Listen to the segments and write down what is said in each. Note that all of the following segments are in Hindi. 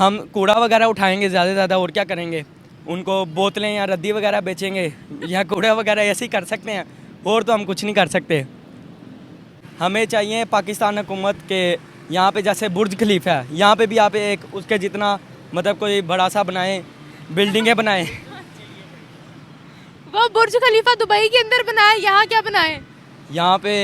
हम कूड़ा वगैरह उठाएंगे ज़्यादा से ज़्यादा, और क्या करेंगे, उनको बोतलें या रद्दी वगैरह बेचेंगे या कूड़ा वगैरह ऐसे ही कर सकते हैं, और तो हम कुछ नहीं कर सकते। हमें चाहिए पाकिस्तान हुकूमत के यहाँ पे जैसे बुर्ज खलीफा है, यहाँ पे भी आप एक उसके जितना मतलब कोई बड़ा सा बनाए, बिल्डिंगें बनाए। वो बुर्ज खलीफा दुबई के अंदर बनाए, यहाँ क्या बनाए? यहाँ पे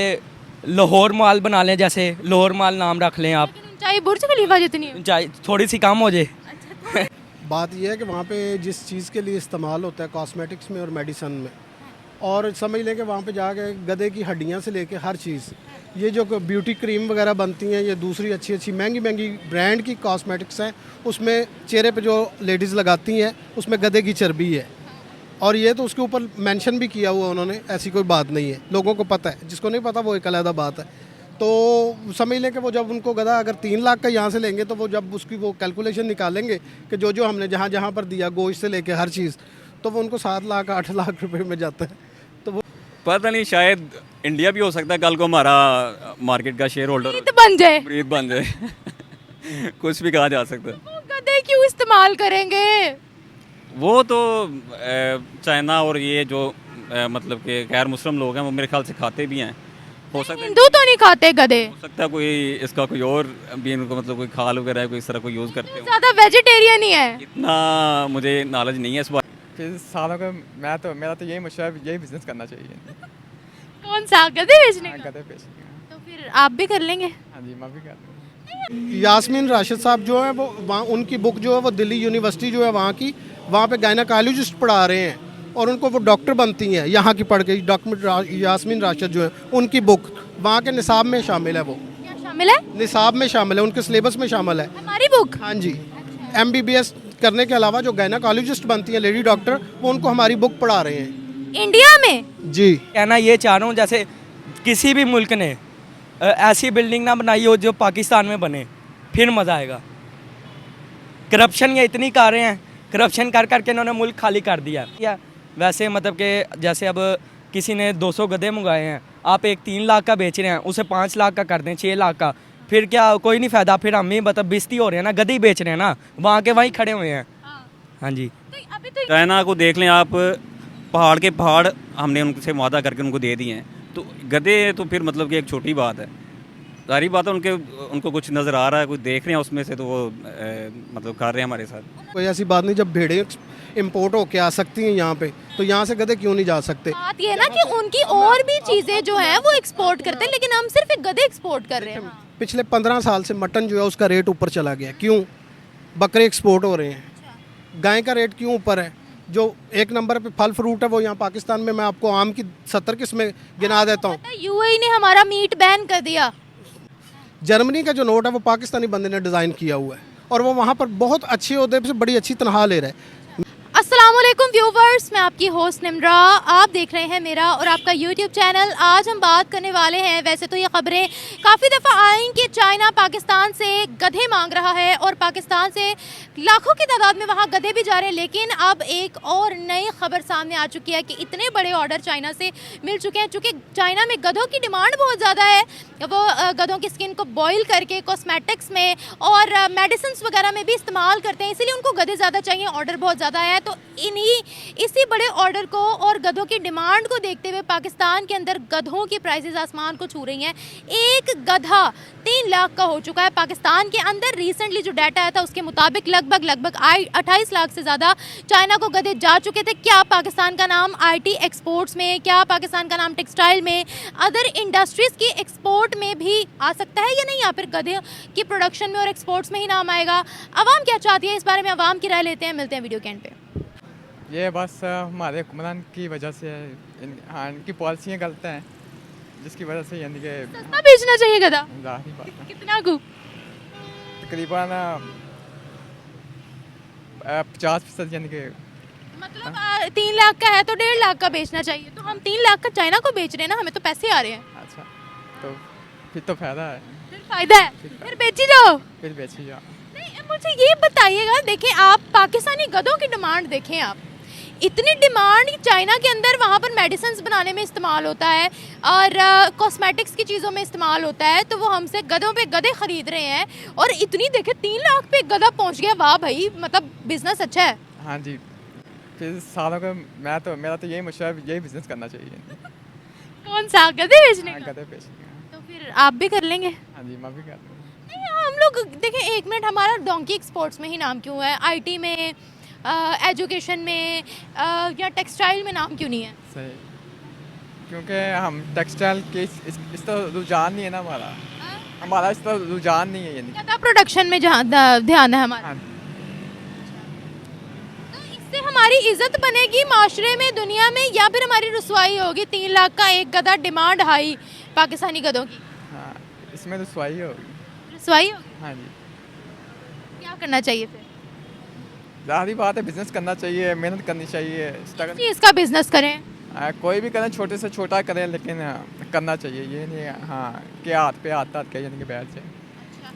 लाहौर मॉल बना लें, जैसे लाहौर मॉल नाम रख लें आप, लेकिन ऊंचाई बुर्ज खलीफा जितनी है। चाहे थोड़ी सी कम हो जाए। बात यह है कि वहाँ पे जिस चीज़ के लिए इस्तेमाल होता है कॉस्मेटिक्स में और मेडिसन में, और समझ लें कि वहाँ पे जाके गधे की हड्डियाँ से लेके हर चीज़, ये जो ब्यूटी क्रीम वगैरह बनती हैं, ये दूसरी अच्छी अच्छी महंगी महंगी ब्रांड की कॉस्मेटिक्स हैं, उसमें चेहरे पे जो लेडीज़ लगाती हैं उसमें गधे की चर्बी है, और ये तो उसके ऊपर मेंशन भी किया हुआ उन्होंने, ऐसी कोई बात नहीं है, लोगों को पता है, जिसको नहीं पता वो एक अलग बात है। तो समझ लें कि वो जब उनको गधा अगर 3 लाख का यहाँ से लेंगे, तो वो जब उसकी वो कैलकुलेशन निकालेंगे कि जो जो हमने जहाँ जहाँ पर दिया गोश्त से लेके हर चीज़, तो वो उनको 7 लाख 8 लाख रुपए में जाता है। तो वो पता नहीं, शायद इंडिया भी हो सकता है कल को हमारा मार्केट का शेयर होल्डर ईद बन जाए, ब्रीथ बन जाए। कुछ भी कहा जा सकता है। वो गधे क्यों इस्तेमाल करेंगे? वो तो चाइना और ये जो मतलब कि गैर मुस्लिम लोग हैं वो मेरे ख्याल से खाते भी हैं। हो सकता है, हिंदू तो नहीं खाते गधे। हो सकता है कोई इसका कोई और भी इनको मतलब कोई खाल वगैरह है, कोई इस तरह कोई यूज़ करते हो। ज्यादा वेजिटेरियन ही है। इतना मुझे नॉलेज नहीं है इस बारे। फिर सालों का मेरा तो यही मशवरा है, यही बिजनेस करना चाहिए। कौन सा? गधे बेचने का? गधे बेचने का। तो फिर आप भी कर लेंगे? हाँ जी, मैं भी कर लूँगा। यास्मीन राशिद साहब जो है वो वहाँ, उनकी बुक जो है वो दिल्ली यूनिवर्सिटी जो है वहाँ की, वहाँ पे गायनाकोलॉजिस्ट पढ़ा रहे हैं, और उनको वो डॉक्टर बनती हैं यहाँ की पढ़ के। डॉक्टर यास्मीन राशिद जो है, उनकी बुक वहाँ के निसाब में शामिल है, वो क्या शामिल है? निसाब में शामिल है, उनके सिलेबस में शामिल है। हमारी बुक? हाँ जी, MBBS करने के अलावा जो गायनाकोलॉजिस्ट बनती है लेडी डॉक्टर, वो उनको हमारी बुक पढ़ा रहे हैं इंडिया में? जी। कहना ये चाह रहा हूँ, जैसे किसी भी मुल्क ने ऐसी बिल्डिंग ना बनाई हो जो पाकिस्तान में बने, फिर मज़ा आएगा। करप्शन ये इतनी कर रहे हैं, करप्शन कर करके इन्होंने मुल्क खाली कर दिया है। वैसे मतलब कि जैसे अब किसी ने 200 गधे मंगाए हैं, आप एक 3 लाख का बेच रहे हैं, उसे 5 लाख का कर दें, 6 लाख का, फिर क्या कोई नहीं फ़ायदा। फिर हम ही मतलब बेइज्जती हो रहे हैं ना, गधे ही बेच रहे हैं ना, वहाँ के वहीं खड़े हुए हैं। हाँ जी। तो अभी तो चाइना को देख लें आप, पहाड़ के पहाड़ हमने उनसे वादा करके उनको दे दिए हैं, तो गधे तो फिर मतलब कि एक छोटी बात है। सारी बात है, उनको कुछ नज़र आ रहा है, कुछ देख रहे हैं उसमें से, तो वो मतलब कर रहे हैं हमारे साथ। कोई ऐसी बात नहीं, जब भेड़ें इम्पोर्ट होके आ सकती हैं यहाँ पे, तो यहाँ से गधे क्यों नहीं जा सकते? बात ये है ना कि उनकी और भी चीजें जो हैं वो एक्सपोर्ट करते हैं, लेकिन हम सिर्फ एक गधे एक्सपोर्ट कर रहे हैं। पिछले 15 साल से मटन जो है उसका रेट ऊपर चला गया। क्यों? बकरे एक्सपोर्ट हो रहे हैं, गाय का रेट क्यों ऊपर है? जो एक नंबर पे फल फ्रूट है वो यहाँ पाकिस्तान में, मैं आपको आम की 70 किस्में गिना देता हूँ। यूएई ने हमारा मीट बैन कर दिया। जर्मनी का जो नोट है वो पाकिस्तानी बंदे ने डिज़ाइन किया हुआ है, और वो वहाँ पर बहुत अच्छे ओहदे से बड़ी अच्छी तनख्वाह ले रहा है। अस्सलामुअलैकुम व्यूवर्स, मैं आपकी होस्ट निम्रा, आप देख रहे हैं मेरा और आपका यूट्यूब चैनल। आज हम बात करने वाले हैं, वैसे तो ये खबरें काफ़ी दफ़ा आई कि चाइना पाकिस्तान से गधे मांग रहा है और पाकिस्तान से लाखों की तादाद में वहाँ गधे भी जा रहे हैं, लेकिन अब एक और नई खबर सामने आ चुकी है कि इतने बड़े ऑर्डर चाइना से मिल चुके हैं। चूँकि चाइना में गधों की डिमांड बहुत ज़्यादा है, वो गधों की स्किन को बॉयल करके कॉस्मेटिक्स में और मेडिसिन वगैरह में भी इस्तेमाल करते हैं, इसीलिए उनको गधे ज़्यादा चाहिए, ऑर्डर बहुत ज़्यादा है। तो इसी बड़े ऑर्डर को और गधों की डिमांड को देखते हुए पाकिस्तान के अंदर गधों की प्राइसेस आसमान को छू रही हैं। एक गधा 3 लाख का हो चुका है पाकिस्तान के अंदर। रिसेंटली जो डाटा आया था उसके मुताबिक लगभग 28 लाख से ज़्यादा चाइना को गधे जा चुके थे। क्या पाकिस्तान का नाम IT एक्सपोर्ट्स में, क्या पाकिस्तान का नाम टेक्सटाइल में, अदर इंडस्ट्रीज़ की एक्सपोर्ट में भी आ सकता है या नहीं, या फिर गधे की प्रोडक्शन में और एक्सपोर्ट्स में ही नाम आएगा? आवाम क्या चाहती है इस बारे में, आवाम की राय लेते हैं। मिलते हैं वीडियो के एंड पे। ये बस हमारे हुक्मरान की वजह से इनकी पॉलिसियाँ गलत हैं, जिसकी वजह से यानी कि सस्ता बेचना चाहिए गधा। जाहिर बात है, कितना को? तकरीबन 50% यानी कि मतलब 3 लाख का है तो 1.5 लाख का बेचना चाहिए। तो हम 3 लाख का चाइना को बेच रहे हैं ना, हमें तो पैसे आ रहे हैं। अच्छा, तो फिर तो फ़ायदा है, फिर फायदा है, फिर बेची जाओ। फिर बेची जाओ। नहीं, मुझे ये बताइएगा, देखिए आप पाकिस्तानी गधों की डिमांड देखें, आप इतनी डिमांड चाइना के अंदर, वहाँ पर मेडिसिन बनाने में इस्तेमाल होता है और कॉस्मेटिक्स की चीज़ों में इस्तेमाल होता है, तो वो हमसे गधों पे गधे खरीद रहे हैं। और इतनी देखे 3 लाख पे गधा पहुँच गया, वाह भाई, मतलब बिजनेस अच्छा है। हाँ जी, फिर सालों का मेरा तो यही मशवरा है, यही बिज़नेस करना चाहिए। कौन सा, गधे बेचने हाँ, का? गधे बेचने का। तो फिर आप भी कर लेंगे? हाँ जी, मैं भी कर लूँगा। नहीं, हम लोग देखें, एक मिनट, हमारा डोंकी एक्सपोर्ट्स में ही नाम क्यों है, आईटी में, एजुकेशन में या टेक्सटाइल में नाम क्यों नहीं है? सही, क्योंकि हम टेक्सटाइल के इस तरह रुझान नहीं है ना हमारा इस तरह रुझान नहीं है, यानी ज़्यादा प्रोडक्शन में जहाँ ध्यान है हमारा। हाँ, तो इससे हमारी इज्जत बनेगी माशरे में, दुनिया में, या फिर हमारी रुसवाई होगी? 3 लाख का एक गधा, डिमांड हाई पाकिस्तानी गधों की, हाँ, इसमें रुसवाई होगी। रुसवाई होगी। हाँ जी, क्या करना चाहिए फिर? ज़ाहिर बात है, बिज़नेस करना चाहिए, मेहनत करनी चाहिए, स्ट्रगल। चीज़ का बिजनेस करें। कोई भी करें, छोटे से छोटा करें, लेकिन करना चाहिए, ये नहीं हाँ कि हाथ पे हाथ के यानी कि बैठ जाए।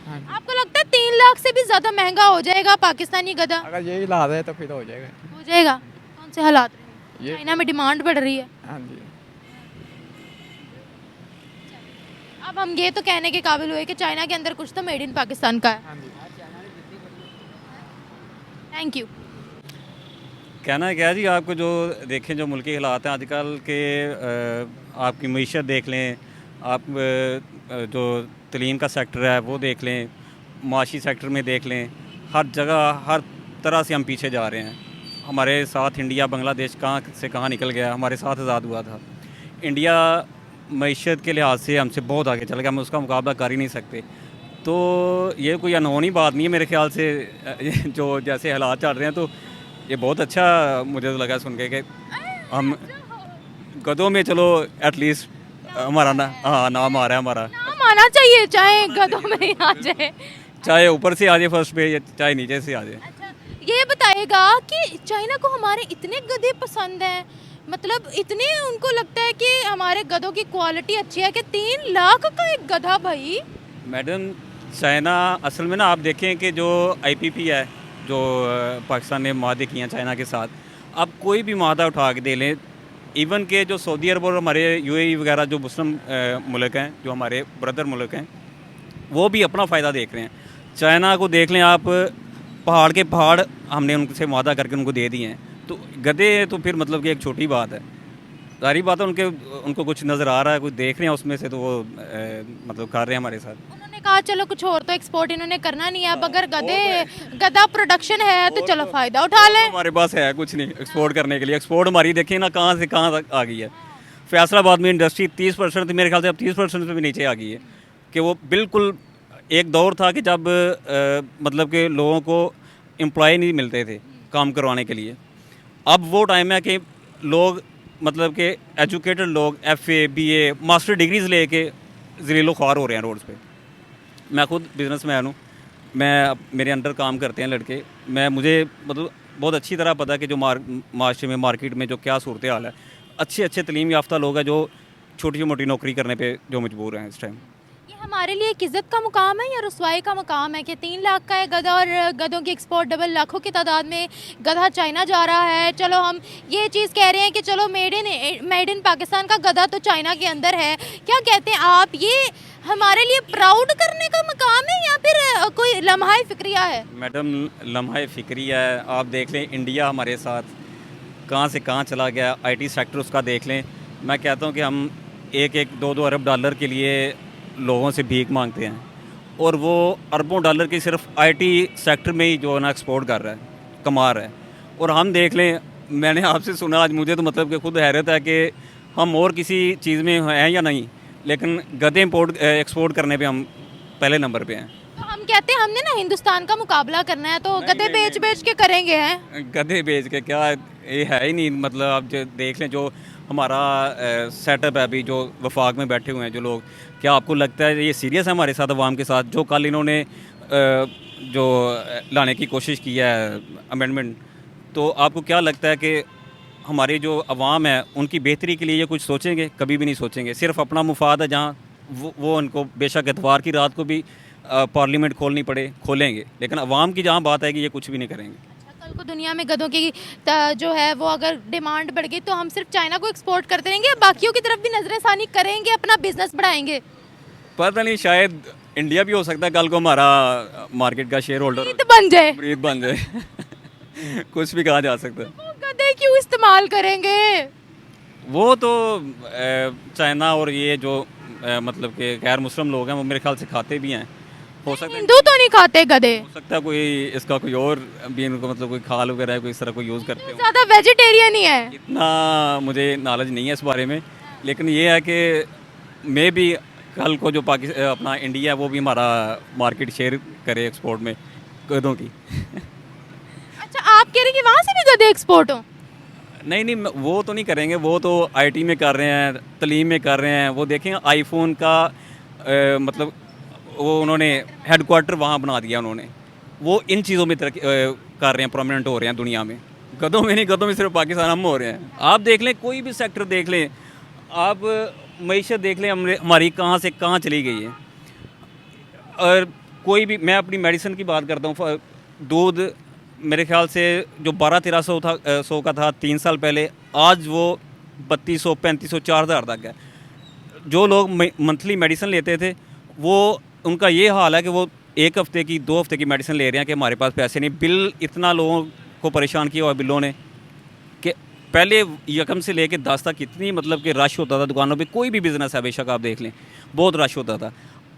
हाँ जी। आपको लगता है 3 लाख से भी ज़्यादा महंगा हो जाएगा पाकिस्तानी गधा? अगर यही हालात है तो फिर हो जाएगा। हो जाएगा। कौन से हालात रहेंगे? ये चाइना में डिमांड बढ़ रही है। हाँ जी, अब हम ये तो कहने के काबिल हुए कि चाइना के अंदर कुछ तो मेड इन पाकिस्तान का है। हाँ जी। Thank you. कहना है क्या जी, आपको जो देखें, जो मुल्की हालात हैं आजकल के, आपकी मीशत देख लें, आप जो तलीम का सेक्टर है वो देख लें, माशी सेक्टर में देख लें, हर जगह हर तरह से हम पीछे जा रहे हैं। हमारे साथ इंडिया, बांग्लादेश कहाँ से कहाँ निकल गया, हमारे साथ आज़ाद हुआ था। इंडिया मीशत के लिहाज से हमसे बहुत आगे चल गया, हम उसका मुकाबला कर ही नहीं सकते। तो ये कोई अनहोनी बात नहीं है मेरे ख्याल से, जो जैसे हालात चल रहे हैं। तो ये बहुत अच्छा मुझे तो लगा सुन के कि हम गधों में चलो एटलीस्ट हमारा नाम आ रहा है हमारा, नाम आना चाहिए, चाहे गधों में ही आ जाए। चाहे ऊपर से आ जाए फर्स्ट पे, चाहे नीचे से आ जाए। अच्छा, ये बताइएगा कि चाइना को हमारे इतने गधे पसंद हैं, मतलब इतने उनको लगता है कि हमारे गधों की क्वालिटी अच्छी है कि 3 लाख का एक गधा भाई। मैडम, चाइना असल में ना, आप देखें कि जो आईपीपी है, जो पाकिस्तान ने माहदे किए हैं चाइना के साथ, आप कोई भी माहदा उठा के दे लें, इवन के जो सऊदी अरब और हमारे यूएई वगैरह जो मुस्लिम मुल्क हैं, जो हमारे ब्रदर मुल्क हैं, वो भी अपना फ़ायदा देख रहे हैं। चाइना को देख लें आप, पहाड़ के पहाड़ हमने उनसे माहदा करके उनको दे दिए हैं, तो गधे तो फिर मतलब कि एक छोटी बात है। सारी बात है, उनको कुछ नज़र आ रहा है, कुछ देख रहे हैं उसमें से, तो वो मतलब कर रहे हैं हमारे साथ। उन्होंने कहा चलो कुछ और तो एक्सपोर्ट इन्होंने करना नहीं है, अब अगर गधा प्रोडक्शन है तो चलो फ़ायदा उठा लें। हमारे पास है कुछ नहीं एक्सपोर्ट करने के लिए। एक्सपोर्ट हमारी देखिए ना कहाँ से कहाँ तक आ गई है। फैसलाबाद में इंडस्ट्री 30% थी, मेरे ख्याल से अब 30% से भी नीचे आ गई है। कि वो बिल्कुल एक दौर था कि जब मतलब कि लोगों को एम्प्लॉय नहीं मिलते थे काम करवाने के लिए। अब वो टाइम है कि लोग मतलब कि एजुकेटेड लोग FA BA मास्टर डिग्रीज़ लेके ज़लीलो ख्वार हो रहे हैं रोड्स पे। मैं खुद बिजनेसमैन हूँ, मेरे अंडर काम करते हैं लड़के। मुझे मतलब बहुत अच्छी तरह पता है कि जो माशरे में, मार्केट में जो क्या सूरत हाल है। अच्छे तलीम याफ्ता लोग हैं जो छोटी मोटी नौकरी करने पे जो मजबूर हैं इस टाइम। ये हमारे लिए एक इज़्ज़त का मुकाम है या रुसवाई का मुकाम है कि 3 लाख का है गधा और गधों की एक्सपोर्ट डबल लाखों की तादाद में गधा चाइना जा रहा है। चलो हम ये चीज़ कह रहे हैं कि चलो मेड इन पाकिस्तान का गधा तो चाइना के अंदर है। क्या कहते हैं आप, ये हमारे लिए प्राउड करने का मुकाम है या फिर कोई लम्हा फिक्रिया है? मैडम, लम्हा फिक्रिया है। आप देख लें इंडिया हमारे साथ कहाँ से कहाँ चला गया। IT सेक्टर उसका देख लें। मैं कहता हूँ कि हम 1-2 अरब डॉलर के लिए लोगों से भीख मांगते हैं, और वो अरबों डॉलर की सिर्फ IT सेक्टर में ही जो है ना एक्सपोर्ट कर रहा है, कमा रहा है। और हम देख लें, मैंने आपसे सुना आज, मुझे तो मतलब कि खुद हैरत है कि हम और किसी चीज़ में हैं या नहीं, लेकिन गधे एक्सपोर्ट करने पे हम पहले नंबर पे हैं। तो हम कहते हैं हमने ना हिंदुस्तान का मुकाबला करना है तो गधे बेच के करेंगे हैं। गधे बेच के क्या, ये है ही नहीं। मतलब आप जो देख लें, जो हमारा सेटअप है अभी, जो वफाक में बैठे हुए हैं जो लोग, क्या आपको लगता है ये सीरियस है हमारे साथ, अवाम के साथ? जो कल इन्होंने जो लाने की कोशिश की है अमेंडमेंट, तो आपको क्या लगता है कि हमारी जो अवाम है उनकी बेहतरी के लिए ये कुछ सोचेंगे? कभी भी नहीं सोचेंगे। सिर्फ अपना मुफाद है जहाँ वो उनको बेशक इतवार की रात को भी पार्लियामेंट खोलनी पड़े खोलेंगे, लेकिन अवाम की जहाँ बात आएगी ये कुछ भी नहीं करेंगे। कल को दुनिया में गधों की जो है वो अगर डिमांड बढ़ गई तो हम सिर्फ चाइना को एक्सपोर्ट करते रहेंगे, बाकियों की तरफ भी नजरसानी करेंगे, अपना बिजनेस बढ़ाएंगे? पता नहीं, शायद इंडिया भी हो सकता है कल को हमारा मार्केट का शेयर होल्डर ईद बन जाए, ब्रीद बन जाए। कुछ भी कहा जा सकता है। वो गधे क्यों इस्तेमाल करेंगे? वो तो चाइना और ये जो मतलब कि गैर मुस्लिम लोग हैं वो मेरे ख्याल से खाते भी हैं। हो सकता है, हिंदू तो नहीं खाते गधे, हो सकता है कोई इसका कोई और भी इनको मतलब कोई खाल वगैरह है, कोई इस तरह कोई यूज़ करते हो। ज्यादा वेजिटेरियन ही है। इतना मुझे नॉलेज नहीं है इस बारे में, लेकिन ये है कि मे भी कल को जो अपना इंडिया है वो भी हमारा मार्केट शेयर करे एक्सपोर्ट में गधों की। अच्छा, आप कह रहे हैं कि वहाँ से भी गधे एक्सपोर्ट हो? नहीं, वो तो नहीं करेंगे, वो तो आईटी में कर रहे हैं, तलीम में कर रहे हैं। वो देखें आईफोन का मतलब वो उन्होंने हेडक्वार्टर वहाँ बना दिया उन्होंने। वो इन चीज़ों में तरक्की कर रहे हैं, प्रोमिनेंट हो रहे हैं दुनिया में। गधों में नहीं, गधों में सिर्फ पाकिस्तान हम हो रहे हैं। आप देख लें, कोई भी सेक्टर देख लें, आप मईशत देख लें, हमारी कहाँ से कहाँ चली गई है। और कोई भी, मैं अपनी मेडिसिन की बात करता हूँ, दूध मेरे ख्याल से जो 1200-1300 का था 3 साल पहले, आज वो 3200-3500 4000 तक है। जो लोग मंथली मेडिसिन लेते थे वो उनका ये हाल है कि वो 1 हफ़्ते की 2 हफ़्ते की मेडिसिन ले रहे हैं कि हमारे पास पैसे नहीं। बिल इतना लोगों को परेशान किया हुआ बिलों ने कि पहले यकम से लेके 10 तक कितनी मतलब कि रश होता था दुकानों पे। कोई भी बिज़नेस है बेशक आप देख लें, बहुत रश होता था।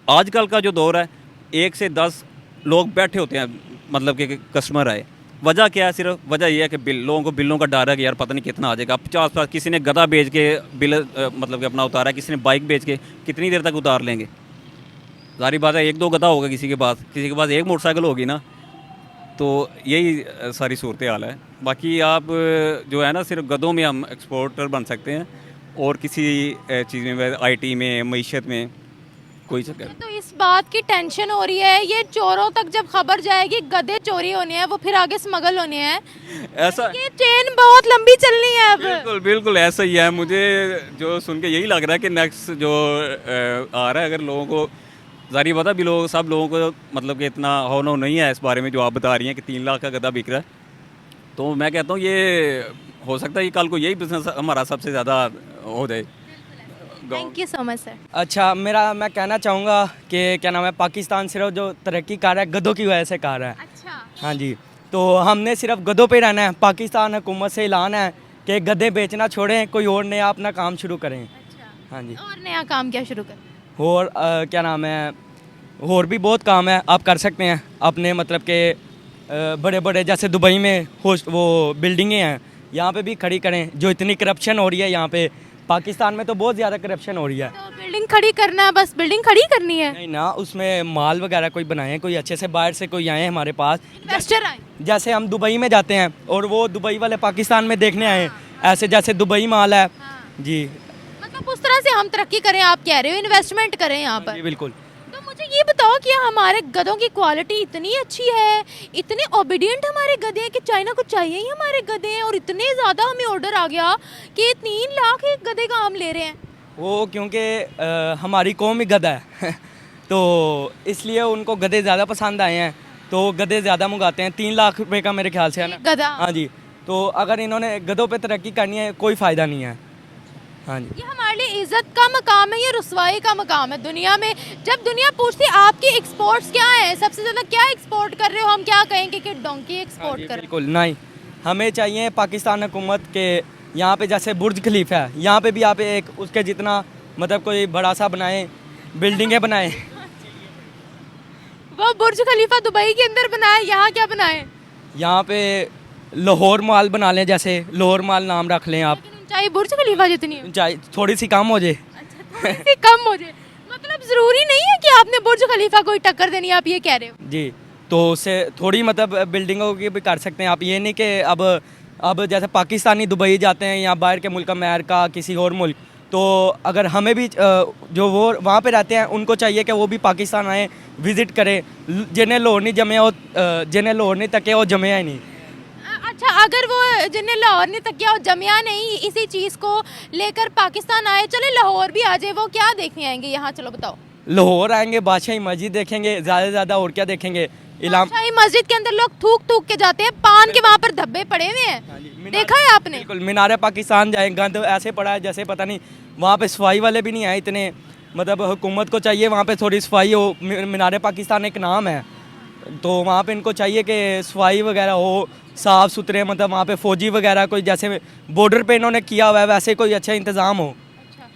आजकल का जो दौर है 1 से 10 लोग बैठे होते हैं, मतलब कि कस्टमर आए। वजह क्या है? सिर्फ वजह यह है कि लोगों को बिलों का डर है कि यार पता नहीं कितना आ जाएगा। 50 किसी ने गधा बेच के बिल मतलब कि अपना उतारा है, किसी ने बाइक बेच के, कितनी देर तक उतार लेंगे? सारी बात है, 1-2 गधा होगा किसी के पास, किसी के पास 1 मोटरसाइकिल होगी ना। तो यही सारी सूरत हाल है। बाकी आप जो है ना, सिर्फ गधों में हम एक्सपोर्टर बन सकते हैं और किसी चीज़ में, आईटी में, मईशत में कोई चक्कर। तो इस बात की टेंशन हो रही है, ये चोरों तक जब खबर जाएगी गधे चोरी होने हैं, वो फिर आगे स्मगल होने हैं, ऐसा ये चेन बहुत लंबी चलनी है अब। बिल्कुल बिल्कुल ऐसा ही है। मुझे जो सुन के यही लग रहा है कि नेक्स्ट जो आ रहा है, अगर लोगों को जारी पता भी, लोग सब लोगों को मतलब कि इतना हो नहीं है इस बारे में जो आप बता रही हैं कि 3 लाख का गधा बिक रहा है। तो मैं कहता हूँ ये हो सकता है कि कल को यही बिजनेस हमारा सबसे ज़्यादा हो जाए। Thank you so much sir. अच्छा, मैं कहना चाहूँगा कि क्या नाम है, पाकिस्तान सिर्फ जो तरक्की कर रहा है गधों की वजह से कर रहा है। अच्छा, हाँ जी, तो हमने सिर्फ गधों पे रहना है। पाकिस्तान हुकूमत से ऐलान है कि गधे बेचना छोड़ें, कोई और नया अपना काम शुरू करें। अच्छा, हाँ जी, और नया काम क्या शुरू कर? और क्या नाम है, और भी बहुत काम है आप कर सकते हैं अपने, मतलब के बड़े बड़े जैसे दुबई में वो बिल्डिंगें हैं, यहाँ पे भी खड़ी करें। जो इतनी करप्शन हो रही है यहाँ पे, पाकिस्तान में तो बहुत ज़्यादा करप्शन हो रही है। तो बिल्डिंग खड़ी करना है, बस बिल्डिंग खड़ी करनी है? नहीं ना, उसमें माल वगैरह कोई बनाए, कोई अच्छे से बाहर से कोई आए हमारे पास। इन्वेस्टर आए? जैसे हम दुबई में जाते हैं और वो दुबई वाले पाकिस्तान में देखने आए, ऐसे जैसे दुबई माल है। जी, मतलब उस तरह से हम तरक्की करें, आप कह रहे हो इन्वेस्टमेंट करें यहाँ पर। जी बिल्कुल। तो मुझे ये बताओ कि हमारे गधों की क्वालिटी इतनी अच्छी है, इतने ओबीडियंट हमारे गधे हैं कि चाइना को चाहिए ही हमारे गधे हैं, और इतने ज़्यादा हमें ऑर्डर आ गया कि 3 लाख एक गधे का हम ले रहे हैं। वो क्योंकि हमारी कौम ही गधा है तो इसलिए उनको गधे ज़्यादा पसंद आए हैं, तो गधे ज़्यादा मंगाते हैं। 3 लाख रुपए का मेरे ख्याल से है ना गधा? हाँ जी, तो अगर इन्होंने गधों पे तरक्की करनी है कोई फ़ायदा नहीं है। हाँ जी, ये हमारे लिए इज्जत का मकाम है, ये रुसवाई का मकाम है दुनिया में। जब दुनिया पूछती है आपकी एक्सपोर्ट्स क्या है, सबसे ज़्यादा क्या एक्सपोर्ट कर रहे हो, हम क्या कहेंगे कि डोंकी एक्सपोर्ट कर रहे हो। बिल्कुल नहीं, हमें चाहिए पाकिस्तान हुकूमत के यहाँ पे जैसे बुर्ज खलीफा है, यहाँ पे भी आप एक उसके जितना मतलब कोई बड़ा सा बनाए, बिल्डिंगें बनाए। वो बुर्ज खलीफा दुबई के अंदर बनाए, यहाँ क्या बनाए? यहाँ पे लाहौर माल बना लें, जैसे लाहौर माल नाम रख लें आप। लेकिन ऊंचाई बुर्ज खलीफा जितनी है। ऊंचाई थोड़ी सी कम हो जाए। अच्छा, थोड़ी सी कम हो जाए, मतलब ज़रूरी नहीं है कि आपने बुर्ज खलीफा को ही टक्कर देनी है, आप ये कह रहे हो? जी, तो उससे थोड़ी मतलब बिल्डिंगों की भी कर सकते हैं आप। ये नहीं कि अब जैसे पाकिस्तानी दुबई जाते हैं या बाहर के मुल्क, अमेरिका, किसी और मुल्क, तो अगर हमें भी जो वो वहाँ पे रहते हैं उनको चाहिए कि वो भी पाकिस्तान आए, विज़िट करें। जिन्हें लाहौर नहीं जमे हो, जिन्हें लाहौर नहीं तके हो जमे ही नहीं। अच्छा, अगर वो जिन्हें लाहौर नहीं तकिया और जमिया नहीं, इसी चीज़ को लेकर पाकिस्तान आए, चले लाहौर भी आ जाए, वो क्या देखने आएंगे यहाँ? चलो बताओ। लाहौर आएंगे, बादशाही मस्जिद देखेंगे ज़्यादा से ज़्यादा, और क्या देखेंगे। इलाम शाही मस्जिद के अंदर लोग थूक थूक के जाते हैं, पान के वहाँ पर धब्बे पड़े हुए हाँ हैं, जी, मीनार- देखा है आपने? बिल्कुल मीनार पाकिस्तान जाए, गंद ऐसे पड़ा है जैसे पता नहीं वहाँ पे सफाई वाले भी नहीं आए इतने। मतलब हुकूमत को चाहिए वहाँ पे थोड़ी सफाई हो। मीनार पाकिस्तान एक नाम है, तो वहाँ पे इनको चाहिए कि सफाई वगैरह हो, साफ़ सुथरे। मतलब वहाँ पे फ़ौजी वगैरह कोई जैसे बॉर्डर पे इन्होंने किया हुआ है वैसे कोई अच्छा इंतज़ाम हो।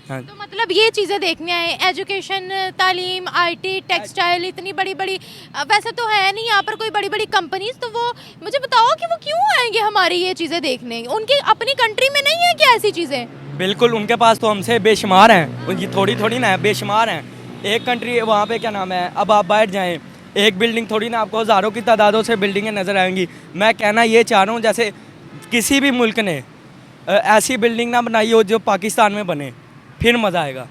हाँ तो मतलब ये चीज़ें देखने आए, एजुकेशन, तालीम, आईटी, टेक्सटाइल, इतनी बड़ी बड़ी वैसे तो है नहीं यहाँ पर कोई बड़ी बड़ी कंपनीज, तो वो मुझे बताओ कि वो क्यों आएंगे हमारी ये चीज़ें देखने? उनकी अपनी कंट्री में नहीं है क्या ऐसी चीज़ें? बिल्कुल उनके पास तो हमसे बेशुमार हैं, ये थोड़ी थोड़ी ना है, बेशुमार हैं। एक कंट्री वहाँ पे क्या नाम है, अब आप बैठ जाएं, एक बिल्डिंग थोड़ी ना आपको हज़ारों की तादादों से बिल्डिंगें नज़र आएंगी। मैं कहना ये चाह रहा हूँ जैसे किसी भी मुल्क ने ऐसी बिल्डिंग ना बनाई हो जो पाकिस्तान में बने, फिर मज़ा आएगा।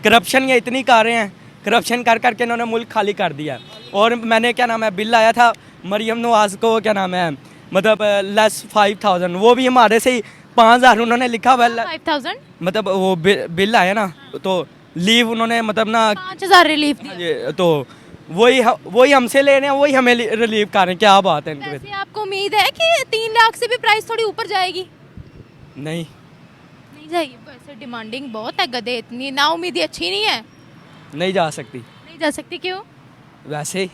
करप्शन ये इतनी कारें हैं, करप्शन कर करके इन्होंने मुल्क खाली कर दिया। और मैंने क्या नाम है बिल आया था मरियम नवाज़ को, क्या नाम है मतलब लेस 5000, वो भी हमारे से ही 5000 उन्होंने लिखा हुआ है। 5000 मतलब वो बिल आया ना, तो लीव उन्होंने मतलब ना 5000 रिलीफ दिया। ये तो वही हमसे ले रहे हैं, वही हमें रिलीव कर रहे हैं। क्या बात है इनके वैसे आपको उम्मीद है कि 3 लाख से भी प्राइस थोड़ी ऊपर जाएगी? नहीं नहीं जाएगी? वैसे डिमांडिंग बहुत है, गधे इतनी ना उम्मीदी अच्छी नहीं है। नहीं जा सकती। नहीं जा सकती, क्यों? वैसे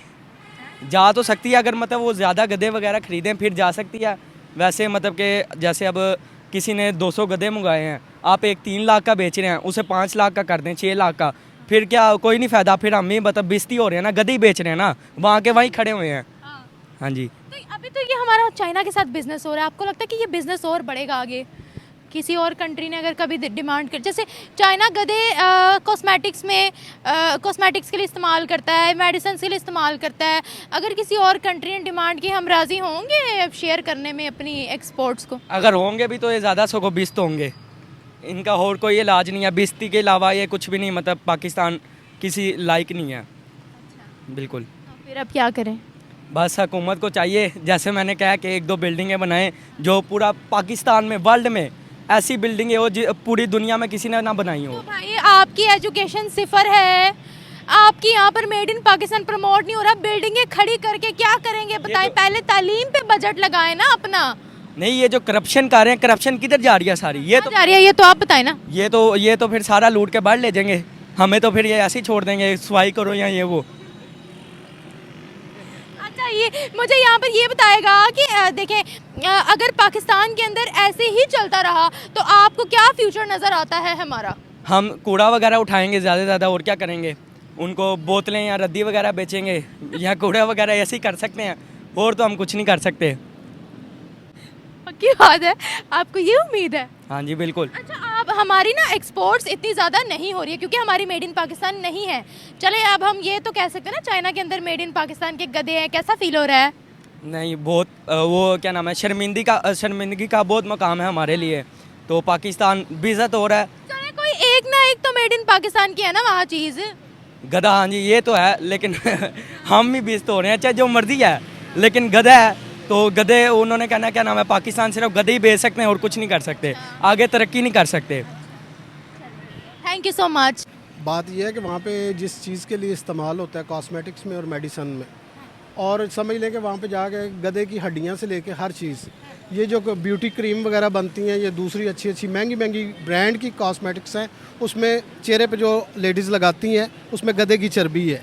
जा तो सकती है, अगर मतलब वो ज़्यादा गधे वगैरह ख़रीदें फिर जा सकती है। वैसे मतलब कि जैसे अब किसी ने 200 गधे मंगाए हैं, आप एक 3 लाख का बेच रहे हैं, उसे 5 लाख का कर दें, 6 लाख का, फिर क्या कोई नहीं फ़ायदा। फिर हम ही मतलब बेइज्जती हो रहे हैं ना, गधे ही बेच रहे हैं ना, वहाँ के वहीं खड़े हुए हैं। हाँ जी। तो अभी तो ये हमारा चाइना के साथ बिजनेस हो रहा है, आपको लगता है कि ये बिजनेस और बढ़ेगा आगे? किसी और कंट्री ने अगर कभी डिमांड कर, जैसे चाइना गधे कॉस्मेटिक्स में कॉस्मेटिक्स के लिए इस्तेमाल करता है, मेडिसिन के लिए इस्तेमाल करता है, अगर किसी और कंट्री ने डिमांड की, हम राज़ी होंगे शेयर करने में अपनी एक्सपोर्ट्स को? अगर होंगे भी तो ये ज़्यादा सौ बिस्त होंगे, इनका और कोई इलाज नहीं है। बिस्ती के अलावा ये कुछ भी नहीं, मतलब पाकिस्तान किसी लायक नहीं है। बिल्कुल। तो फिर अब क्या करें? बस हुकूमत को चाहिए, जैसे मैंने कहा कि 1-2 बिल्डिंगें बनाएं जो पूरा पाकिस्तान में, वर्ल्ड में ऐसी बिल्डिंगें हो जो पूरी दुनिया में किसी ने ना बनाई हो। तो भाई आपकी एजुकेशन सिफर है, आपकी यहाँ पर मेड इन पाकिस्तान प्रमोट नहीं हो रहा, बिल्डिंगें खड़ी करके क्या करेंगे बताएं? पहले तालीम पे बजट लगाए ना अपना। नहीं, ये जो करप्शन कर रहे हैं, करप्शन किधर जा रही है सारी? ये तो जा रही है, ये तो आप बताएं ना। ये तो फिर सारा लूट के बाहर ले जाएंगे, हमें तो फिर ये ऐसे ही छोड़ देंगे, सफाई करो या ये वो। अच्छा, ये मुझे यहाँ पर ये बताएगा कि देखें अगर पाकिस्तान के अंदर ऐसे ही चलता रहा तो आपको क्या फ्यूचर नज़र आता है हमारा? हम कूड़ा वगैरह उठाएंगे ज़्यादा से ज़्यादा, और क्या करेंगे? उनको बोतलें या रद्दी वगैरह बेचेंगे या कूड़ा वगैरह ऐसे ही कर सकते हैं, और तो हम कुछ नहीं कर सकते। पक्की बात है, आपको ये उम्मीद है? हाँ जी बिल्कुल। अच्छा, आप हमारी ना एक्सपोर्ट्स इतनी ज़्यादा नहीं हो रही है क्योंकि हमारी मेड इन पाकिस्तान नहीं है। चले अब हम ये तो कह सकते हैं ना, चाइना के अंदर मेड इन पाकिस्तान के गधे हैं, कैसा फील हो रहा है? नहीं, बहुत वो क्या नाम है, शर्मिंदगी का बहुत मकाम है हमारे लिए। तो पाकिस्तान बेइज्जत हो रहा है। चले कोई एक ना एक तो मेड इन पाकिस्तान की है ना वहाँ चीज़। गधा, हाँ जी ये तो है, लेकिन हम भी बेइज्जत हो रहे हैं, चाहे जो मर्जी है, लेकिन गधा है तो गधे, उन्होंने कहना क्या नाम है, पाकिस्तान सिर्फ गधे ही बेच सकते हैं और कुछ नहीं कर सकते, आगे तरक्की नहीं कर सकते। Thank you so much. बात यह है कि वहाँ पे जिस चीज़ के लिए इस्तेमाल होता है कॉस्मेटिक्स में और मेडिसिन में, और समझ लें कि वहाँ पे जाके गधे की हड्डियाँ से लेके हर चीज़, ये जो ब्यूटी क्रीम वगैरह बनती हैं, ये दूसरी अच्छी अच्छी महंगी महंगी ब्रांड की कॉस्मेटिक्स हैं, उसमें चेहरे पे जो लेडीज़ लगाती हैं उसमें गधे की चर्बी है,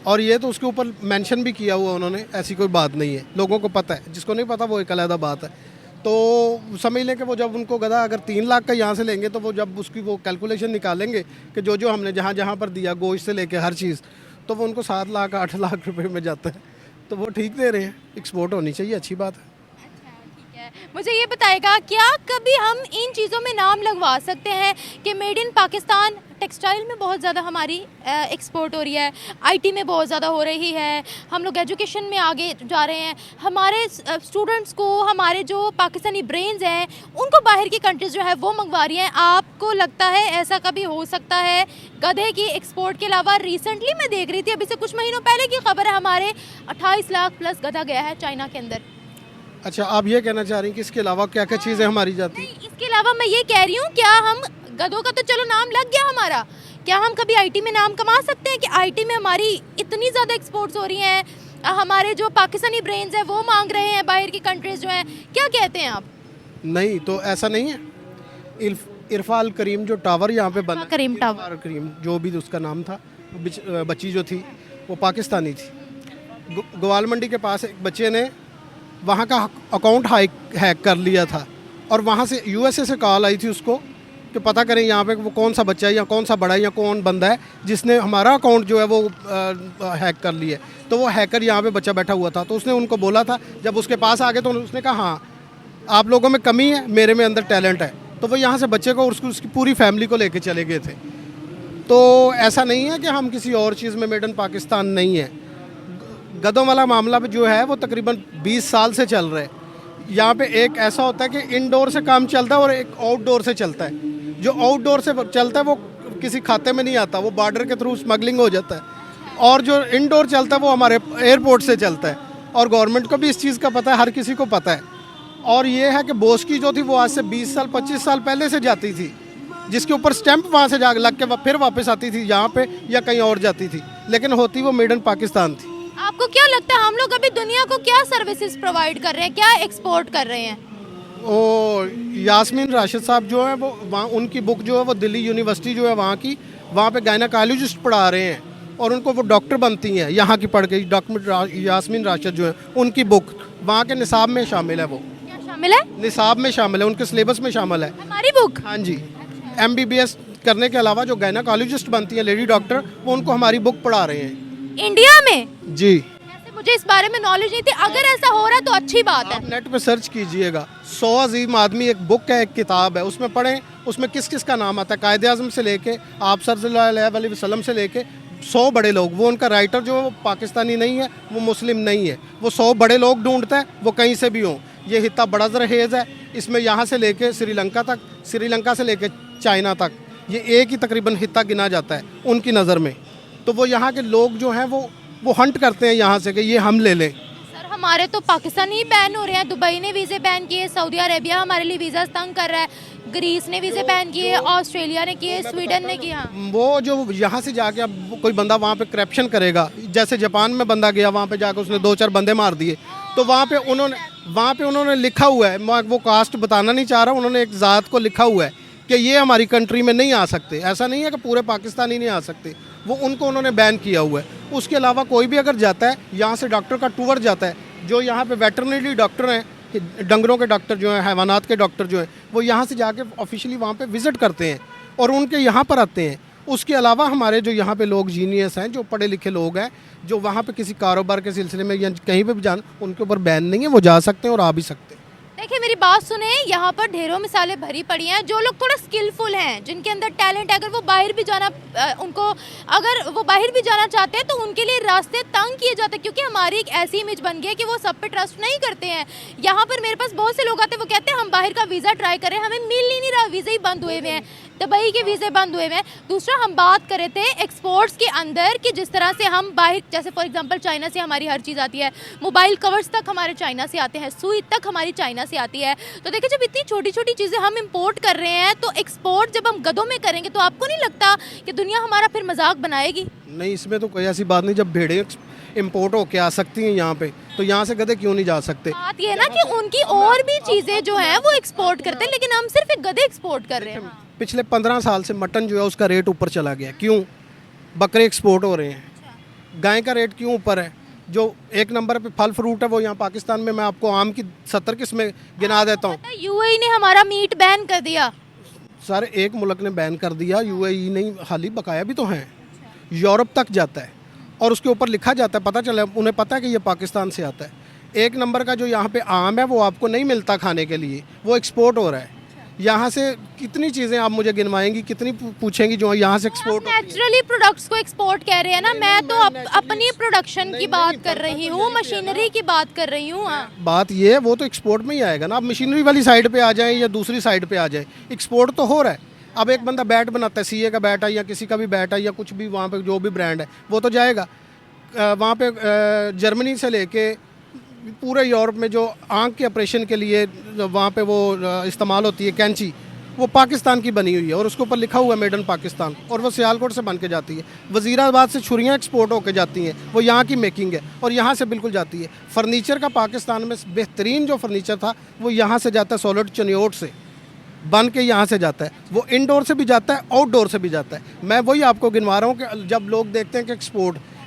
और ये तो उसके ऊपर मेंशन भी किया हुआ उन्होंने, ऐसी कोई बात नहीं है, लोगों को पता है, जिसको नहीं पता वो एक अलग बात है। तो समझ लें कि वो जब उनको गधा अगर 3 लाख का यहाँ से लेंगे, तो वो जब उसकी वो कैलकुलेशन निकालेंगे कि जो जो हमने जहाँ जहाँ पर दिया, गोश्त से लेके हर चीज़, तो वो उनको 7 लाख 8 लाख रुपए में जाता है। तो वो ठीक दे रहे हैं, एक्सपोर्ट होनी चाहिए, अच्छी बात है। मुझे ये बताएगा, क्या कभी हम इन चीज़ों में नाम लगवा सकते हैं कि मेड इन पाकिस्तान? टेक्सटाइल में बहुत ज़्यादा हमारी एक्सपोर्ट हो रही है, आईटी में बहुत ज़्यादा हो रही है, हम लोग एजुकेशन में आगे जा रहे हैं, हमारे स्टूडेंट्स को, हमारे जो पाकिस्तानी ब्रेन्स हैं उनको बाहर की कंट्रीज़ जो है वो मंगवा रही हैं। आपको लगता है ऐसा कभी हो सकता है? गधे की एक्सपोर्ट के अलावा रिसेंटली मैं देख रही थी, अभी से कुछ महीनों पहले की खबर है, हमारे 28 लाख प्लस गधा गया है चाइना के अंदर। अच्छा, आप ये कहना चाह रही हैं कि इसके अलावा क्या क्या चीज़ें हमारी जाती हैं? नहीं, इसके अलावा मैं ये कह रही हूँ, क्या हम गधों का तो चलो नाम लग गया हमारा, क्या हम कभी आईटी में नाम कमा सकते हैं कि आईटी में हमारी इतनी ज़्यादा एक्सपोर्ट्स हो रही हैं, हमारे जो पाकिस्तानी ब्रेन्स हैं वो मांग रहे हैं बाहर की कंट्रीज़ जो हैं, क्या कहते हैं आप? नहीं, तो ऐसा नहीं है। इरफाल करीम जो टावर यहाँ पे बना, करीम टावर। इरफाल करीम जो भी उसका नाम था, वो बच्ची जो थी वो पाकिस्तानी थी। ग्वाल मंडी के पास एक बच्चे ने वहाँ का अकाउंट हैक कर लिया था और वहाँ से यूएसए से कॉल आई थी उसको कि पता करें यहाँ पे वो कौन सा बच्चा है या कौन सा बड़ा है या कौन बंदा है जिसने हमारा अकाउंट जो है वो हैक कर लिया है। तो वो हैकर यहाँ पे बच्चा बैठा हुआ था, तो उसने उनको बोला था, जब उसके पास आ गए तो उसने कहा हाँ आप लोगों में कमी है, मेरे में अंदर टैलेंट है। तो वो यहाँ से बच्चे को उसकी पूरी फैमिली को लेके चले गए थे। तो ऐसा नहीं है कि हम किसी और चीज़ में मेड इन पाकिस्तान नहीं है। गधों वाला मामला जो है वो तकरीबन 20 साल से चल रहा है। यहाँ पे एक ऐसा होता है कि इनडोर से काम चलता है और एक आउटडोर से चलता है। जो आउटडोर से चलता है वो किसी खाते में नहीं आता, वो बॉर्डर के थ्रू स्मगलिंग हो जाता है। और जो इनडोर चलता है वो हमारे एयरपोर्ट से चलता है और गवर्नमेंट को भी इस चीज़ का पता है, हर किसी को पता है। और ये है कि बोस की जो थी वो आज से 20 साल 25 साल पहले से जाती थी, जिसके ऊपर स्टैंप वहाँ से जा लग के फिर वापस आती थी यहाँ पे या कहीं और जाती थी, लेकिन होती वो मेड इन पाकिस्तान थी। आपको क्या लगता है हम लोग अभी दुनिया को क्या सर्विसेज प्रोवाइड कर रहे हैं, क्या एक्सपोर्ट कर रहे हैं? ओ यास्मीन राशिद साहब जो है वो वहाँ, उनकी बुक जो है वो दिल्ली यूनिवर्सिटी जो है वहाँ की, वहाँ पे गायनाकोलॉजिस्ट पढ़ा रहे हैं और उनको वो डॉक्टर बनती हैं यहाँ की पढ़ के। डॉक्टर यास्मीन राशिद जो है उनकी बुक वहाँ के निसाब में शामिल है, वो क्या शामिल है? निसाब में शामिल है, उनके सिलेबस में शामिल है। हमारी बुक? हाँ जी। MBBS करने के अलावा जो गायनाकोलॉजिस्ट बनती है लेडी डॉक्टर, वो उनको हमारी बुक पढ़ा रहे हैं इंडिया में? जी। ऐसे मुझे इस बारे में नॉलेज नहीं थी, अगर ऐसा हो रहा है तो अच्छी बात है। आप नेट पे सर्च कीजिएगा, 100 अजीम आदमी एक बुक है, एक किताब है, उसमें पढ़ें, उसमें किस किस का नाम आता है। कायदे आज़म से लेके आप सल्लल्लाहु अलैहि वसल्लम से लेके 100 बड़े लोग, वो उनका राइटर जो है वो पाकिस्तानी नहीं है, वो मुस्लिम नहीं है, वो 100 बड़े लोग ढूंढता है, वो कहीं से भी हों। ये हित्ता बड़ा जरहेज है, इसमें यहाँ से लेके श्रीलंका तक, श्रीलंका से लेके चाइना तक, ये एक ही तकरीबन हिस्सा गिना जाता है उनकी नज़र में। तो वो यहाँ के लोग जो हैं वो हंट करते हैं यहाँ से कि ये हम ले लें। सर हमारे तो पाकिस्तान ही बैन हो रहे हैं, दुबई ने वीज़े बैन किए, सऊदी अरेबिया हमारे लिए वीज़ा तंग कर रहा है, ग्रीस ने वीज़े बैन किए, ऑस्ट्रेलिया ने किए, स्वीडन ने किया। वो जो यहाँ से जाके अब कोई बंदा वहाँ पे करप्शन करेगा, जैसे जापान में बंदा गया, वहाँ पे जाकर उसने 2-4 बंदे मार दिए, तो वहाँ पे उन्होंने लिखा हुआ है, मैं वो कास्ट बताना नहीं चाह रहा, उन्होंने एक ज़ात को लिखा हुआ है कि ये हमारी कंट्री में नहीं आ सकते। ऐसा नहीं है कि पूरे पाकिस्तान ही नहीं आ सकते, वो उनको उन्होंने बैन किया हुआ है। उसके अलावा कोई भी अगर जाता है यहाँ से, डॉक्टर का टूर जाता है, जो यहाँ पे वेटरनरी डॉक्टर हैं, डंगरों के डॉक्टर जो हैं, हैवानात के डॉक्टर जो हैं, वो यहाँ से जाके ऑफिशियली वहाँ पे विज़िट करते हैं और उनके यहाँ पर आते हैं। उसके अलावा हमारे जो यहाँ पे लोग जीनियस हैं, जो पढ़े लिखे लोग हैं, जो वहाँ पे किसी कारोबार के सिलसिले में या कहीं पे भी जान, उनके ऊपर बैन नहीं है, वो जा सकते हैं और आ भी सकते हैं। देखिए मेरी बात सुने, यहाँ पर ढेरों मिसालें भरी पड़ी हैं। जो लोग थोड़ा स्किलफुल हैं, जिनके अंदर टैलेंट है, अगर वो बाहर भी जाना अगर वो बाहर भी जाना चाहते हैं तो उनके लिए रास्ते तंग किए जाते हैं, क्योंकि हमारी एक ऐसी इमेज बन गई है कि वो सब पे ट्रस्ट नहीं करते हैं। यहाँ पर मेरे पास बहुत से लोग आते हैं, वो कहते हैं हम बाहर का वीज़ा ट्राई करें, हमें मिल ही नहीं रहा, वीज़े ही बंद हुए हुए हैं, दुबई के वीज़े बंद हुए हुए हैं। दूसरा, हम बात कर रहे थे एक्सपोर्ट्स के अंदर कि जिस तरह से हम बाहर, जैसे फॉर एग्जांपल चाइना से हमारी हर चीज़ आती है, मोबाइल कवर्स तक हमारे चाइना से आते हैं, सुई तक हमारी चाइना से आती है। तो देखिए जब इतनी छोटी छोटी चीज़ें हम इंपोर्ट कर रहे हैं, तो एक्सपोर्ट जब हम गधों में करेंगे तो आपको नहीं लगता कि दुनिया हमारा फिर मजाक बनाएगी? नहीं, इसमें तो कोई ऐसी बात नहीं। जब भेड़ें इम्पोर्ट होके आ सकती हैं यहाँ पे, तो यहाँ से गधे क्यों नहीं जा सकते? बात ये है ना कि उनकी और भी चीज़ें जो हैं वो एक्सपोर्ट करते हैं, लेकिन हम सिर्फ एक गधे एक्सपोर्ट कर रहे हैं। पिछले 15 साल से मटन जो है उसका रेट ऊपर चला गया। क्यों? बकरे एक्सपोर्ट हो रहे हैं। गाय का रेट क्यों ऊपर है? जो एक नंबर पे फल फ्रूट है वो यहाँ पाकिस्तान में, मैं आपको आम की 70 किस्में गिना देता हूँ। यूएई ने हमारा मीट बैन कर दिया। सर एक मुल्क ने बैन कर दिया, यूएई नहीं, हाली बकाया भी तो हैं। यूरोप तक जाता है और उसके ऊपर लिखा जाता है, पता चला उन्हें पता है कि ये पाकिस्तान से आता है। एक नंबर का जो यहाँ पे आम है वो आपको नहीं मिलता खाने के लिए, वो एक्सपोर्ट हो रहा है। यहाँ से कितनी चीज़ें आप मुझे गिनवाएंगी, कितनी पूछेंगी जो यहाँ से एक्सपोर्ट होती है? नेचुरली प्रोडक्ट्स को एक्सपोर्ट कह रहे हैं ना, मैं तो अपनी प्रोडक्शन की बात कर रही हूँ, मशीनरी की बात कर रही हूँ। बात ये है, वो तो एक्सपोर्ट में ही आएगा ना। आप मशीनरी वाली साइड पे आ जाए या दूसरी साइड पे आ जाए, एक्सपोर्ट तो हो रहा है। अब एक बंदा बैट बनाता है, सीए का बैट है या किसी का भी बैट है या कुछ भी, वहाँ पे जो भी ब्रांड है वो तो जाएगा। वहाँ पे जर्मनी से लेके पूरे यूरोप में जो आँख के ऑपरेशन के लिए वहाँ पे वो इस्तेमाल होती है कैंची, वो पाकिस्तान की बनी हुई है और उसके ऊपर लिखा हुआ है मेड इन पाकिस्तान, और वो सियालकोट से बन के जाती है। वज़ीराबाद से छुरियाँ एक्सपोर्ट होकर जाती हैं, वो यहाँ की मेकिंग है और यहाँ से बिल्कुल जाती है। फर्नीचर का पाकिस्तान में बेहतरीन जो फर्नीचर था वो यहाँ से जाता है, सोलट चनियोट से बन के यहाँ से जाता है। वो इनडोर से भी जाता है, आउटडोर से भी जाता है। मैं वही आपको गिनवा रहा हूँ कि जब लोग देखते हैं कि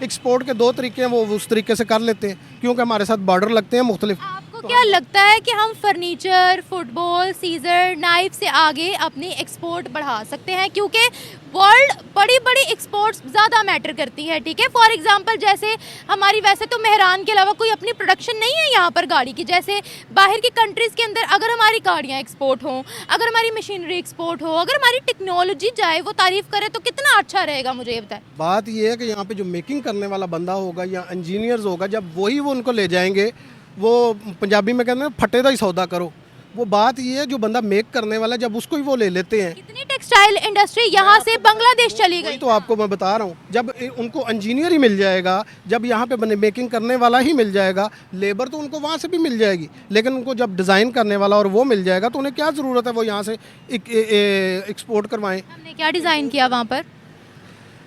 एक्सपोर्ट के 2 तरीके हैं, वो उस तरीके से कर लेते हैं क्योंकि हमारे साथ बॉर्डर लगते हैं मुख्तलिफ। आपको क्या लगता है कि हम फर्नीचर, फुटबॉल, सीजर, नाइफ से आगे अपनी एक्सपोर्ट बढ़ा सकते हैं? क्योंकि वर्ल्ड बड़ी बड़ी एक्सपोर्ट्स ज़्यादा मैटर करती है, ठीक है। फॉर एग्जांपल जैसे हमारी वैसे तो मेहरान के अलावा कोई अपनी प्रोडक्शन नहीं है यहाँ पर गाड़ी की, जैसे बाहर की कंट्रीज़ के अंदर अगर हमारी गाड़ियाँ एक्सपोर्ट हों, अगर हमारी मशीनरी एक्सपोर्ट हो, अगर हमारी टेक्नोलॉजी जाए, वो तारीफ़ करे तो कितना अच्छा रहेगा, मुझे ये बताएं। बात ये है कि यहाँ पे जो मेकिंग करने वाला बंदा होगा या इंजीनियर्स होगा, जब वही वो उनको ले जाएंगे, वो पंजाबी में कहते हैं फटे दा ही सौदा करो। वो बात ये है जो बंदा मेक करने वाला जब उसको ही वो ले लेते हैं। कितनी टेक्सटाइल इंडस्ट्री यहाँ से बांग्लादेश चली गई। तो आपको मैं बता रहा हूँ, जब उनको इंजीनियर ही मिल जाएगा, जब यहाँ पे बने मेकिंग करने वाला ही मिल जाएगा, लेबर तो उनको वहाँ से भी मिल जाएगी, लेकिन उनको जब डिज़ाइन करने वाला और वो मिल जाएगा तो उन्हें क्या ज़रूरत है वो यहाँ से एक्सपोर्ट करवाएं। हमने क्या डिज़ाइन किया वहाँ पर?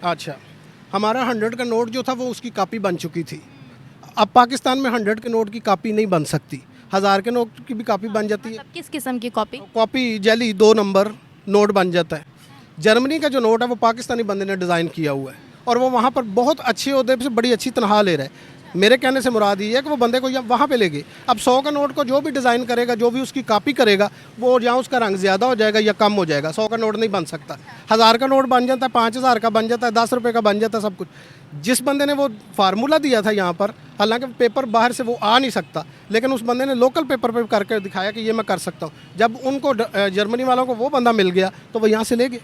अच्छा, हमारा 100 का नोट जो था वो उसकी कॉपी बन चुकी थी। अब पाकिस्तान में 100 के नोट की कॉपी नहीं बन सकती, 1000 के नोट की भी कॉपी बन जाती है। मतलब किस किस्म की copy? Copy jelly 2 number note बन जाता है। जर्मनी का जो नोट है वो पाकिस्तानी बंदे ने डिज़ाइन किया हुआ है और वो वहाँ पर बहुत अच्छे ओहदे से बड़ी अच्छी तनख्वाह ले रहा है। मेरे कहने से मुराद ये है कि वो बंदे को वहाँ पे ले गए। अब 100 का नोट को जो भी डिज़ाइन करेगा, जो भी उसकी कॉपी करेगा, वो या उसका रंग ज़्यादा हो जाएगा या कम हो जाएगा। 100 का नोट नहीं बन सकता, 1000 का नोट बन जाता है, 5000 का बन जाता है, 10 रुपये का बन जाता है, सब कुछ। जिस बंदे ने वो फार्मूला दिया था यहाँ पर, हालांकि पेपर बाहर से वो आ नहीं सकता, लेकिन उस बंदे ने लोकल पेपर पे करके दिखाया कि ये मैं कर सकता हूँ। जब उनको जर्मनी वालों को वो बंदा मिल गया तो वो यहाँ से ले गए।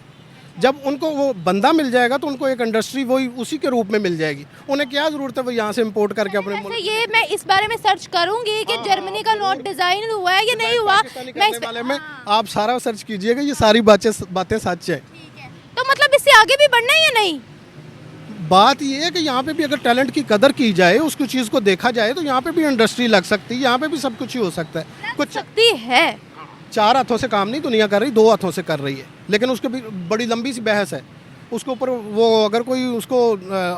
जब उनको वो बंदा मिल जाएगा तो उनको एक इंडस्ट्री वही उसी के रूप में मिल जाएगी। उन्हें क्या ज़रूरत है वो यहाँ से इंपोर्ट करके अपने वैसे ये मैं इस बारे में सर्च करूंगी कि जर्मनी का नोट डिज़ाइन हुआ है या नहीं हुआ। मैं इस वाले में आप सारा सर्च कीजिएगा, ये सारी बातें सच है। तो मतलब इससे आगे भी बढ़ना है या नहीं? बात ये है कि यहाँ पे भी अगर टैलेंट की कदर की जाए, उसको चीज़ को देखा जाए, तो यहाँ पे भी इंडस्ट्री लग सकती है, यहाँ पे भी सब कुछ ही हो सकता है। कुछ सकती है। 4 हाथों से काम नहीं दुनिया कर रही, 2 हाथों से कर रही है, लेकिन उसके भी बड़ी लंबी सी बहस है उसके ऊपर। वो अगर कोई उसको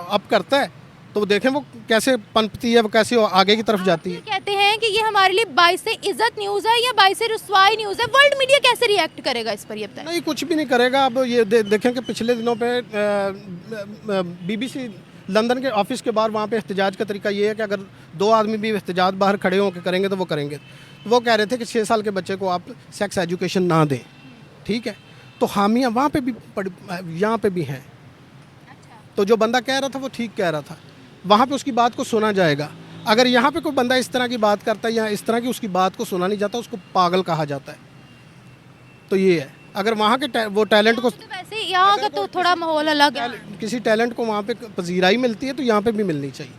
अप करता है तो देखें वो कैसे पनपती है, वो कैसे आगे की तरफ जाती है। कहते हैं कि ये हमारे लिए बाइस से इज्जत न्यूज़ है या बाइस से रुसवाई न्यूज़ है, वर्ल्ड मीडिया कैसे रिएक्ट करेगा इस पर, ये बताएं। नहीं, कुछ भी नहीं करेगा। अब ये देखें कि पिछले दिनों पे BBC लंदन के ऑफिस के बाहर वहाँ पे एहतजाज का तरीका ये है कि अगर 2 आदमी भी एहतजाज बाहर खड़े होकर करेंगे तो वो करेंगे। वो कह रहे थे कि 6 साल के बच्चे को आप सेक्स एजुकेशन ना दें, ठीक है। तो हामियाँ वहाँ पे भी यहाँ पे भी हैं। तो जो बंदा कह रहा था वो ठीक कह रहा था, वहाँ पे उसकी बात को सुना जाएगा। अगर यहाँ पे कोई बंदा इस तरह की बात करता है या इस तरह की उसकी बात को सुना नहीं जाता, उसको पागल कहा जाता है। तो ये है, अगर वहाँ के वो टैलेंट को तो वैसे यहाँ का तो थोड़ा माहौल अलग है। किसी टैलेंट को वहाँ पे पजीराई मिलती है तो यहाँ पे भी मिलनी चाहिए,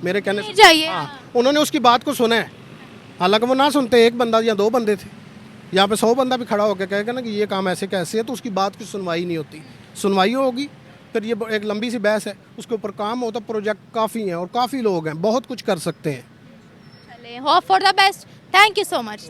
मेरे कहने से। चाहिए। हाँ, उन्होंने उसकी बात को सुना है, हालांकि वो ना सुनते, 1 बंदा या 2 बंदे थे। यहाँ पे 100 बंदा भी खड़ा होकर कहेगा ना कि ये काम ऐसे कैसे है, तो उसकी बात की सुनवाई नहीं होती। सुनवाई होगी फिर ये एक लंबी सी बहस है, उसके ऊपर काम होता। प्रोजेक्ट काफ़ी हैं और काफ़ी लोग हैं, बहुत कुछ कर सकते हैं। चले, hope for the best. Thank you so much.